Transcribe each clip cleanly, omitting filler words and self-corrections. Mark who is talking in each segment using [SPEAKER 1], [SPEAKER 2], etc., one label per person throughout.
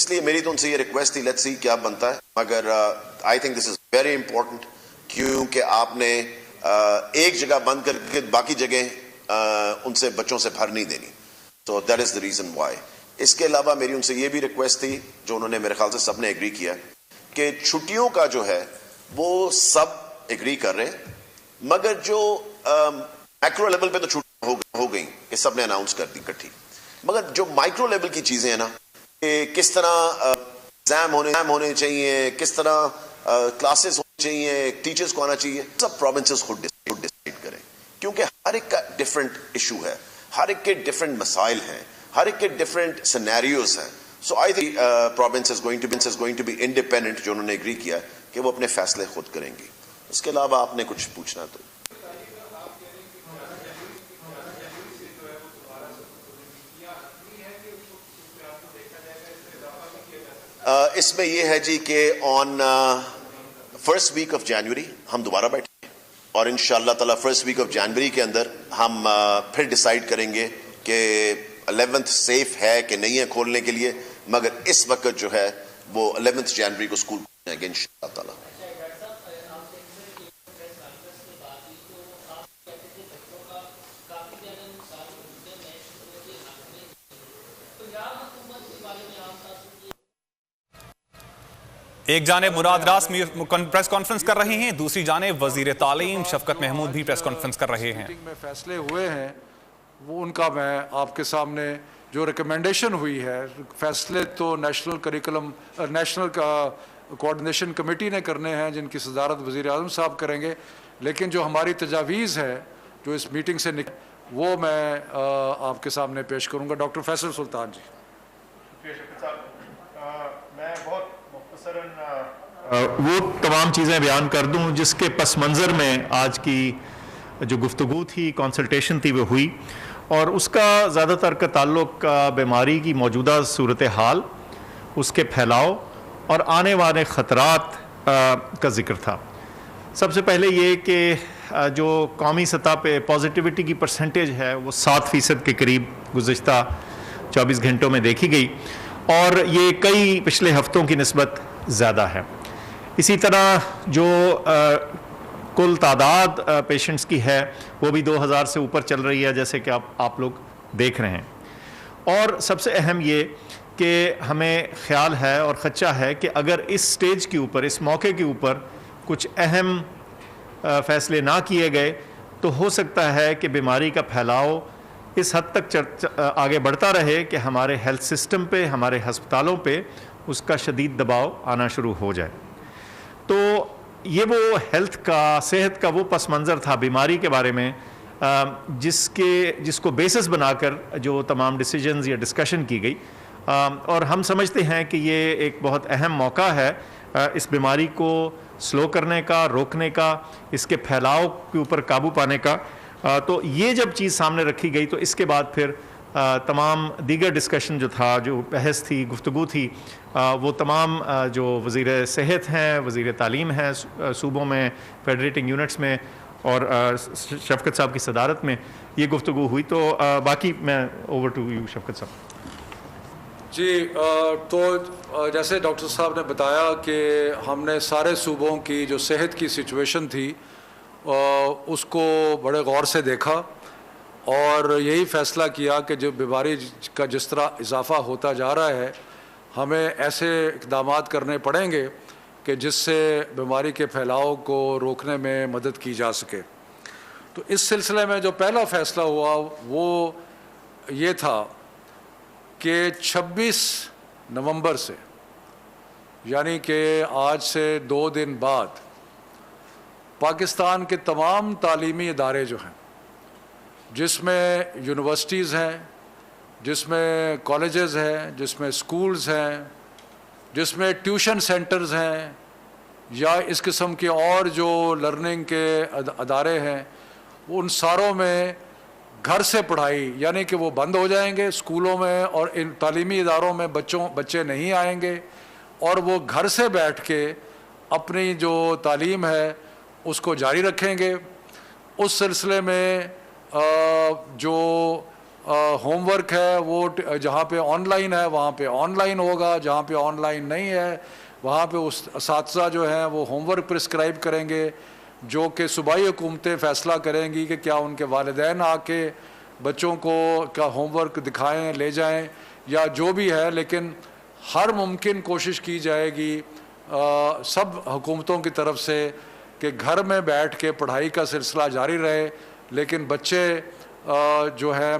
[SPEAKER 1] اس لیے میری تو ان سے یہ ریکویسٹ تھی، لیٹس سی کیا بنتا ہے، مگر I think this is very important, کیونکہ آپ نے ایک جگہ بند کر کے باقی جگہ ان سے بچوں سے بھر نہیں دینی، تو that is the reason why. اس کے علاوہ میری ان سے یہ بھی ریکویسٹ تھی، جو انہوں نے میرے خیال سے سب نے ایگری کیا، کہ چھٹیوں کا جو ہے وہ سب ایگری کر رہے ہیں، مگر جو میکرو لیول پہ تو چھٹیاں ہو گئیں کہ سب نے اناؤنس کر دی کٹھی، مگر جو مائکرو لیول کی چیزیں ہیں نا، کہ کس طرح ایگزام ہونے چاہیے، کس طرح کلاسز ہونی چاہیے، ٹیچرز کو آنا چاہیے، سب پروونسز خود ڈیسائیڈ کریں، کیونکہ ہر ایک کا ڈفرینٹ ایشو ہے، ہر ایک کے ڈفرینٹ مسائل ہیں، ہر ایک کے ڈفرینٹ سینیریوز ہیں. So I think province is going to be independent, جو انہوں نے ایگری کیا کہ وہ اپنے فیصلے خود کریں گی. اس کے علاوہ آپ نے کچھ پوچھنا تو اس میں یہ ہے جی کہ on first week of January ہم دوبارہ بیٹھیں گے، اور انشاءاللہ تعالی فرسٹ ویک آف جنوری کے اندر ہم پھر ڈیسائیڈ کریں گے کہ 11th سیف ہے کہ نہیں ہے کھولنے کے لیے، مگر اس وقت جو ہے وہ 11th جنوری کو اسکول کھولیں گے انشاءاللہ تعالی.
[SPEAKER 2] ایک جانب مراد راس پریس کانفرنس کر رہے ہیں، دوسری جانب وزیر تعلیم شفقت محمود بھی پریس کانفرنس کر رہے ہیں.
[SPEAKER 3] میٹنگ میں فیصلے ہوئے ہیں وہ ان کا میں آپ کے سامنے جو ریکمنڈیشن ہوئی ہے، فیصلے تو نیشنل کوآرڈینیشن کمیٹی نے کرنے ہیں، جن کی صدارت وزیر اعظم صاحب کریں گے، لیکن جو ہماری تجاویز ہے جو اس میٹنگ سے وہ میں آپ کے سامنے پیش کروں گا. ڈاکٹر فیصل سلطان جی.
[SPEAKER 4] شکریہ شفقت صاحب. میں بہت وہ تمام چیزیں بیان کر دوں جس کے پس منظر میں آج کی جو گفتگو تھی، کنسلٹیشن تھی، وہ ہوئی، اور اس کا زیادہ تر کا تعلق بیماری کی موجودہ صورتحال، اس کے پھیلاؤ اور آنے والے خطرات کا ذکر تھا. سب سے پہلے یہ کہ جو قومی سطح پہ پازیٹیوٹی کی پرسنٹیج ہے وہ 7% کے قریب گزشتہ 24 گھنٹوں میں دیکھی گئی، اور یہ کئی پچھلے ہفتوں کی نسبت زیادہ ہے. اسی طرح جو کل تعداد پیشنٹس کی ہے وہ بھی 2000 سے اوپر چل رہی ہے، جیسے کہ آپ لوگ دیکھ رہے ہیں. اور سب سے اہم یہ کہ ہمیں خیال ہے اور خدشہ ہے کہ اگر اس سٹیج کے اوپر، اس موقع کے اوپر کچھ اہم فیصلے نہ کیے گئے تو ہو سکتا ہے کہ بیماری کا پھیلاؤ اس حد تک آگے بڑھتا رہے کہ ہمارے ہیلتھ سسٹم پہ، ہمارے ہسپتالوں پہ اس کا شدید دباؤ آنا شروع ہو جائے. تو یہ وہ صحت کا وہ پس منظر تھا بیماری کے بارے میں جس کو بیسس بنا کر جو تمام ڈیسیجنز یا ڈسکشن کی گئی، اور ہم سمجھتے ہیں کہ یہ ایک بہت اہم موقع ہے اس بیماری کو سلو کرنے کا، روکنے کا، اس کے پھیلاؤ کے اوپر قابو پانے کا. تو یہ جب چیز سامنے رکھی گئی تو اس کے بعد پھر تمام دیگر ڈسکشن جو تھا، جو بحث تھی، گفتگو تھی، وہ تمام جو وزیر صحت ہیں، وزیر تعلیم ہیں صوبوں میں، فیڈریٹنگ یونٹس میں، اور شفقت صاحب کی صدارت میں یہ گفتگو ہوئی. تو باقی میں اوور ٹو یو شفقت صاحب.
[SPEAKER 3] جی، تو جیسے ڈاکٹر صاحب نے بتایا کہ ہم نے سارے صوبوں کی جو صحت کی سچویشن تھی اس کو بڑے غور سے دیکھا، اور یہی فیصلہ کیا کہ جو بیماری کا جس طرح اضافہ ہوتا جا رہا ہے، ہمیں ایسے اقدامات کرنے پڑیں گے کہ جس سے بیماری کے پھیلاؤ کو روکنے میں مدد کی جا سکے. تو اس سلسلے میں جو پہلا فیصلہ ہوا وہ یہ تھا کہ 26 نومبر سے، یعنی کہ آج سے 2 دن بعد، پاکستان کے تمام تعلیمی ادارے جو ہیں، جس میں یونیورسٹیز ہیں، جس میں کالجز ہیں، جس میں سکولز ہیں، جس میں ٹیوشن سینٹرز ہیں، یا اس قسم کے اور جو لرننگ کے ادارے ہیں، ان ساروں میں گھر سے پڑھائی، یعنی کہ وہ بند ہو جائیں گے. اسکولوں میں اور ان تعلیمی اداروں میں بچے نہیں آئیں گے، اور وہ گھر سے بیٹھ کے اپنی جو تعلیم ہے اس کو جاری رکھیں گے. اس سلسلے میں جو ہوم ورک ہے وہ جہاں پہ آن لائن ہے وہاں پہ آن لائن ہوگا، جہاں پہ آن لائن نہیں ہے وہاں پہ اساتذہ جو ہیں وہ ہوم ورک پرسکرائب کریں گے، جو کہ صوبائی حکومتیں فیصلہ کریں گی کہ کیا ان کے والدین آ کے بچوں کو کا ہوم ورک دکھائیں، لے جائیں یا جو بھی ہے، لیکن ہر ممکن کوشش کی جائے گی سب حکومتوں کی طرف سے کہ گھر میں بیٹھ کے پڑھائی کا سلسلہ جاری رہے، لیکن بچے جو ہے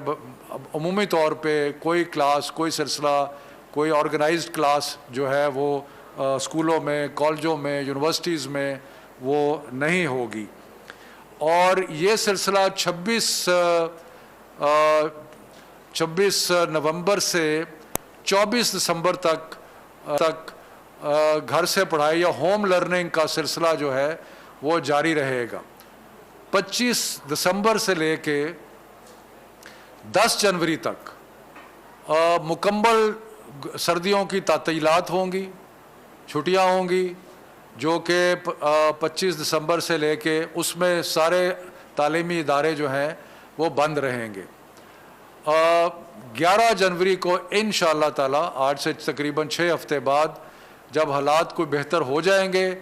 [SPEAKER 3] عمومی طور پہ کوئی کلاس، کوئی سلسلہ، کوئی آرگنائزڈ کلاس جو ہے وہ اسکولوں میں، کالجوں میں، یونیورسٹیز میں وہ نہیں ہوگی۔ اور یہ سلسلہ 26 نومبر سے 24 دسمبر تک گھر سے پڑھائی یا ہوم لرننگ کا سلسلہ جو ہے وہ جاری رہے گا۔ 25 دسمبر سے لے کے 10 جنوری تک مکمل سردیوں کی تعطیلات ہوں گی، چھٹیاں ہوں گی، جو کہ 25 دسمبر سے لے کے اس میں سارے تعلیمی ادارے جو ہیں وہ بند رہیں گے۔ 11 جنوری کو انشاءاللہ تعالی، آج سے تقریباً 6 ہفتے بعد جب حالات کوئی بہتر ہو جائیں گے،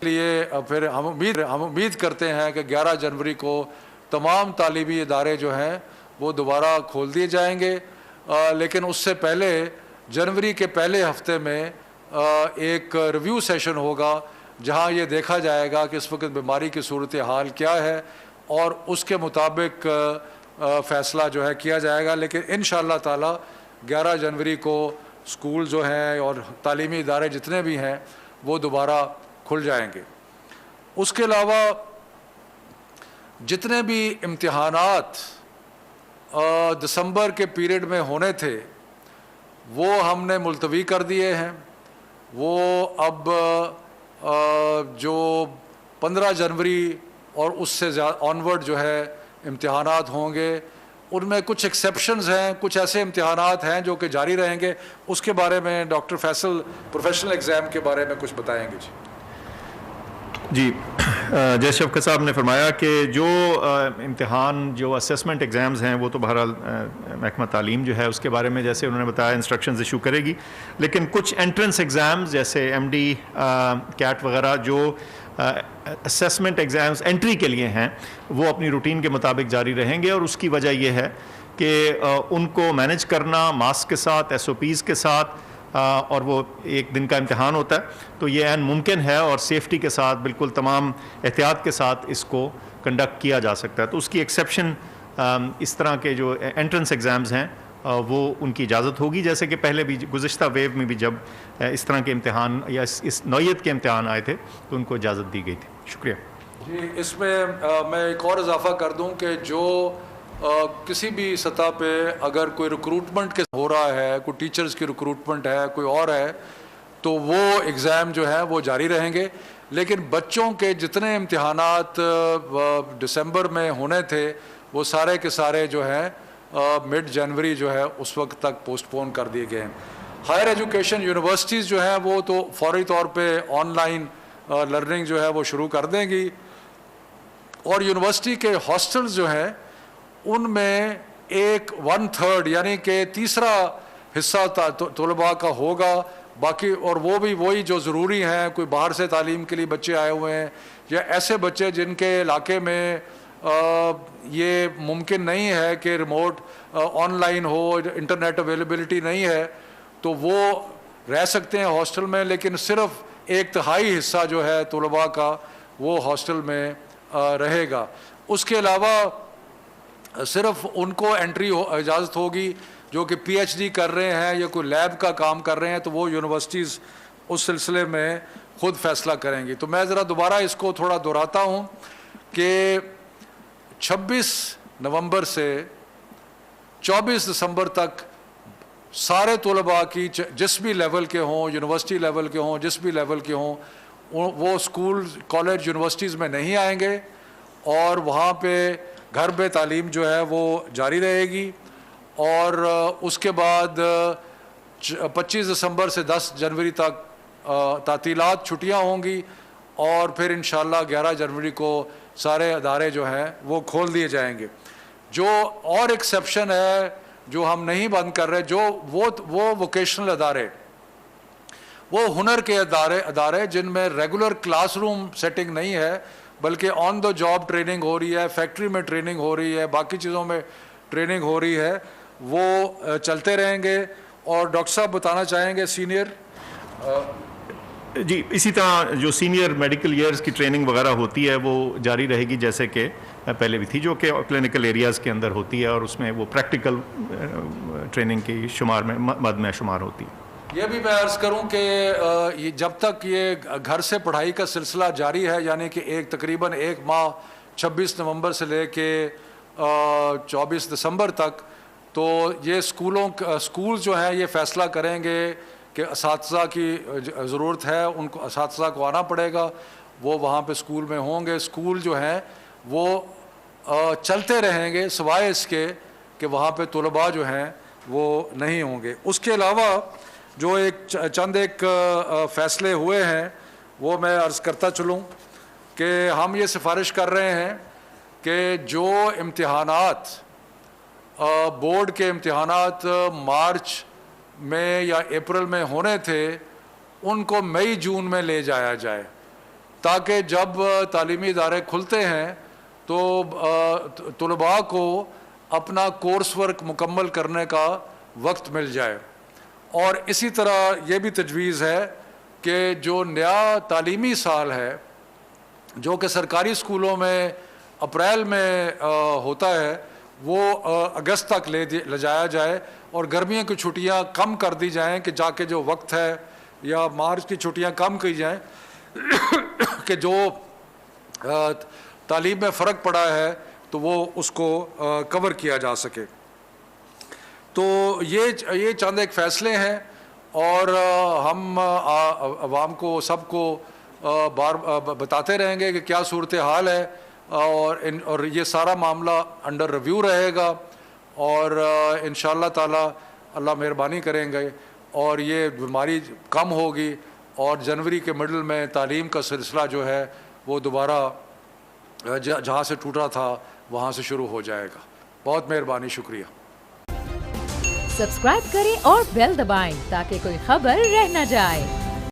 [SPEAKER 3] لیے پھر ہم امید کرتے ہیں کہ 11 جنوری کو تمام تعلیمی ادارے جو ہیں وہ دوبارہ کھول دیے جائیں گے، لیکن اس سے پہلے جنوری کے پہلے ہفتے میں ایک ریویو سیشن ہوگا جہاں یہ دیکھا جائے گا کہ اس وقت بیماری کی صورتحال کیا ہے اور اس کے مطابق فیصلہ جو ہے کیا جائے گا۔ لیکن انشاءاللہ تعالی 11 جنوری کو اسکول جو ہیں اور تعلیمی ادارے جتنے بھی ہیں وہ دوبارہ کھل جائیں گے۔ اس کے علاوہ جتنے بھی امتحانات دسمبر کے پیریڈ میں ہونے تھے وہ ہم نے ملتوی کر دیے ہیں۔ وہ اب جو 15 جنوری اور اس سے آنورڈ جو ہے امتحانات ہوں گے، ان میں کچھ ایکسیپشنز ہیں، کچھ ایسے امتحانات ہیں جو کہ جاری رہیں گے۔ اس کے بارے میں ڈاکٹر فیصل پروفیشنل ایگزام کے بارے میں کچھ بتائیں گے۔
[SPEAKER 4] جی، جیسے شفقت صاحب نے فرمایا کہ جو امتحان، جو اسیسمنٹ ایگزامز ہیں وہ تو بہرحال محکمہ تعلیم جو ہے اس کے بارے میں جیسے انہوں نے بتایا انسٹرکشنز ایشو کرے گی، لیکن کچھ انٹرنس ایگزامز جیسے ایم ڈی، کیٹ وغیرہ جو اسیسمنٹ ایگزامز انٹری کے لیے ہیں وہ اپنی روٹین کے مطابق جاری رہیں گے، اور اس کی وجہ یہ ہے کہ ان کو مینج کرنا ماسک کے ساتھ، ایس او پیز کے ساتھ، اور وہ ایک دن کا امتحان ہوتا ہے تو یہ عین ممکن ہے اور سیفٹی کے ساتھ بالکل تمام احتیاط کے ساتھ اس کو کنڈکٹ کیا جا سکتا ہے۔ تو اس کی ایکسیپشن اس طرح کے جو انٹرنس ایگزامز ہیں وہ ان کی اجازت ہوگی، جیسے کہ پہلے بھی گزشتہ ویو میں بھی جب اس طرح کے امتحان یا اس نوعیت کے امتحان آئے تھے تو ان کو اجازت دی گئی تھی۔ شکریہ
[SPEAKER 3] جی، اس میں میں ایک اور اضافہ کر دوں کہ جو کسی بھی سطح پہ اگر کوئی ریکروٹمنٹ کے ہو رہا ہے، کوئی ٹیچرز کی ریکروٹمنٹ ہے، کوئی اور ہے، تو وہ ایگزام جو ہے وہ جاری رہیں گے، لیکن بچوں کے جتنے امتحانات دسمبر میں ہونے تھے وہ سارے کے سارے جو ہیں مڈ جنوری جو ہے اس وقت تک پوسٹ پون کر دیے گئے ہیں۔ ہائر ایجوکیشن یونیورسٹیز جو ہیں وہ تو فوری طور پہ آن لائن لرننگ جو ہے وہ شروع کر دیں گی، اور یونیورسٹی کے ہاسٹلز جو ہیں ان میں 1/3 یعنی کہ تیسرا حصہ طلباء کا ہوگا، باقی اور وہ بھی وہی جو ضروری ہیں، کوئی باہر سے تعلیم کے لیے بچے آئے ہوئے ہیں یا ایسے بچے جن کے علاقے میں یہ ممکن نہیں ہے کہ remote on line who, internet availability نہیں ہے، تو وہ رہ سکتے ہیں ہاسٹل میں، لیکن صرف 1/3 حصہ جو ہے طلباء کا وہ ہاسٹل میں رہے گا۔ اس کے علاوہ صرف ان کو انٹری اجازت ہوگی جو کہ پی ایچ ڈی کر رہے ہیں یا کوئی لیب کا کام کر رہے ہیں، تو وہ یونیورسٹیز اس سلسلے میں خود فیصلہ کریں گی۔ تو میں ذرا دوبارہ اس کو تھوڑا دہراتا ہوں کہ 26 نومبر سے 24 دسمبر تک سارے طلباء کی جس بھی لیول کے ہوں، یونیورسٹی لیول کے ہوں، جس بھی لیول کے ہوں، وہ اسکول، کالج، یونیورسٹیز میں نہیں آئیں گے، اور وہاں پہ گھر بے تعلیم جو ہے وہ جاری رہے گی۔ اور اس کے بعد 25 دسمبر سے 10 جنوری تک تعطیلات، چھٹیاں ہوں گی، اور پھر انشاءاللہ 11 جنوری کو سارے ادارے جو ہیں وہ کھول دیے جائیں گے۔ جو اور ایکسیپشن ہے جو ہم نہیں بند کر رہے, جو وہ ووکیشنل ادارے, وہ ہنر کے ادارے جن میں ریگولر کلاس روم سیٹنگ نہیں ہے بلکہ آن دا جاب ٹریننگ ہو رہی ہے, فیکٹری میں ٹریننگ ہو رہی ہے, باقی چیزوں میں ٹریننگ ہو رہی ہے, وہ چلتے رہیں گے. اور ڈاکٹر صاحب بتانا چاہیں گے سینئر.
[SPEAKER 4] جی, اسی طرح جو سینئر میڈیکل ایئرز کی ٹریننگ وغیرہ ہوتی ہے وہ جاری رہے گی جیسے کہ پہلے بھی تھی, جو کہ کلینکل ایریاز کے اندر ہوتی ہے, اور اس میں وہ پریکٹیکل ٹریننگ کی مد میں شمار ہوتی ہے.
[SPEAKER 3] یہ بھی میں عرض کروں کہ جب تک یہ گھر سے پڑھائی کا سلسلہ جاری ہے, یعنی کہ تقریباً 1 ماہ 26 نومبر سے لے کے 24 دسمبر تک, تو یہ اسکول جو ہیں یہ فیصلہ کریں گے کہ اساتذہ کی ضرورت ہے, ان کو اساتذہ کو آنا پڑے گا, وہ وہاں پہ اسکول میں ہوں گے. اسکول جو ہیں وہ چلتے رہیں گے سوائے اس کے کہ وہاں پہ طلباء جو ہیں وہ نہیں ہوں گے. اس کے علاوہ جو چند فیصلے ہوئے ہیں وہ میں عرض کرتا چلوں کہ ہم یہ سفارش کر رہے ہیں کہ جو امتحانات, بورڈ کے امتحانات مارچ میں یا اپریل میں ہونے تھے, ان کو مئی جون میں لے جایا جائے, تاکہ جب تعلیمی ادارے کھلتے ہیں تو طلباء کو اپنا کورس ورک مکمل کرنے کا وقت مل جائے. اور اسی طرح یہ بھی تجویز ہے کہ جو نیا تعلیمی سال ہے جو کہ سرکاری اسکولوں میں اپریل میں ہوتا ہے, وہ اگست تک لے جایا جائے, اور گرمیوں کی چھٹیاں کم کر دی جائیں کہ جا کے جو وقت ہے, یا مارچ کی چھٹیاں کم کی جائیں کہ جو تعلیم میں فرق پڑا ہے تو وہ اس کو کور کیا جا سکے. تو یہ چند فیصلے ہیں, اور ہم عوام کو سب کو بار بتاتے رہیں گے کہ کیا صورتحال ہے, اور یہ سارا معاملہ انڈر ریویو رہے گا, اور انشاءاللہ تعالی اللہ مہربانی کریں گے اور یہ بیماری کم ہوگی, اور جنوری کے مڈل میں تعلیم کا سلسلہ جو ہے وہ دوبارہ جہاں سے ٹوٹا تھا وہاں سے شروع ہو جائے گا. بہت مہربانی, شکریہ.
[SPEAKER 5] سبسکرائب کریں اور بیل دبائیں تاکہ کوئی خبر رہ نہ جائے.